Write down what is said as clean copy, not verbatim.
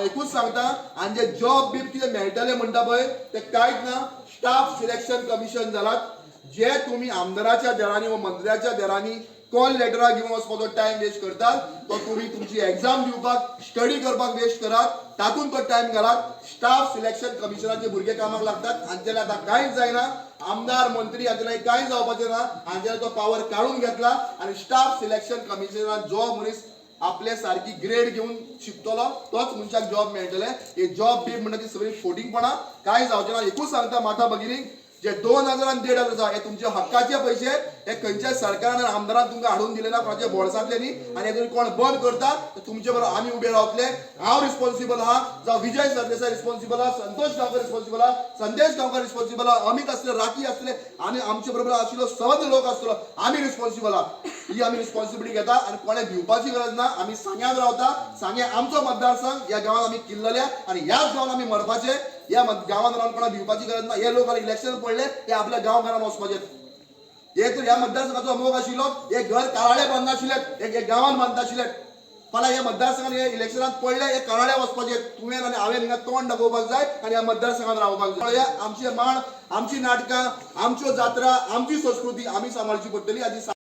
एकूच सांगता आणि जे जॉब बीब कितें मेळटले म्हणटा पळय ते कांयच ना. स्टाफ सिलेक्शन कमिशन जालात जे तुम्ही आमदाराच्या देरांनी व मंत्र्याच्या देरांनी कॉल लेटरां घेवन वचपाचो टायम वेस्ट करतात तो तुम्ही तुमची एग्जाम दिवपाक स्टडी करपाक वेस्ट करात तातूंत तो टायम घालात. स्टाफ सिलेक्शन कमिशनाचे भुरगे कामाक लागतात हांचेले आतां कांयच जायना. आमदार मंत्री हांचेले कांय जावपाचें ना. हांचेले तो पावर काढून घेतला आणि स्टाफ सिलेक्शन कमिशनान जो मनीस आपले सारखी ग्रेड घेऊन शिकतलो तोच मनशाक जॉब मेळटले. हे जॉब बीब म्हणटा ती सगळी फोटिंगपणां कांय जावचें ना. एकूच सांगता माता भगिनी जे 2000 आणि 1500 आसा हे तुमचे हक्काचे पैसे हे खंयच्या सरकारान आमदारान तुमकां हाडून दिले ना कोणाच्या बोळसांतले न्ही. आणि हे कोण बंद करतात तुमचे बरोबर आमी उबे रावतले. हांव रिस्पॉन्सिबल आहा जावं विजय सरदेसाय रिस्पॉन्सिबल आहा संतोष गांवकर रिस्पॉन्सिबल आहा संदेश गांवकर रिस्पॉन्सिबल आहा अमित आसले राखी आसले आनी आमचे बरोबर आशिल्लो सवत लोक आसलो आमी रिस्पॉन्सिबल आहा. ही आमी रिस्पॉन्सिबिलिटी घेता आणि कोणे भिवपाची गरज ना. आमी सांग्यान रावता. सांगे आमचो मतदारसंघ या गांवांत आमी किल्लल्या आणि ह्याच गांवांत आमी मरपाचे. या गांवांत रावन कोणा भिवपाची गरज ना. हे लोक इलेक्शन पडले ते आपल्या गांव घरान वचपाचे. हे तर ह्या मतदारसंघाचो मोग आशिल्लो हे घर काराळे बांदना आशिल्ले एक गांवांत बांदता आशिल्ले. फाल्यां ह्या मतदारसंघात हे इलेक्शनात पडले हे काराळे वचपाचे. तुवें आनी हांवें हिंगा तोंड दाखोवपाक जाय आणि ह्या मतदारसंघात रावपाक जाय. आमचे माण आमची नाटकां आमच्यो जात्रा आमची संस्कृती आमी सांबाळची पडटली.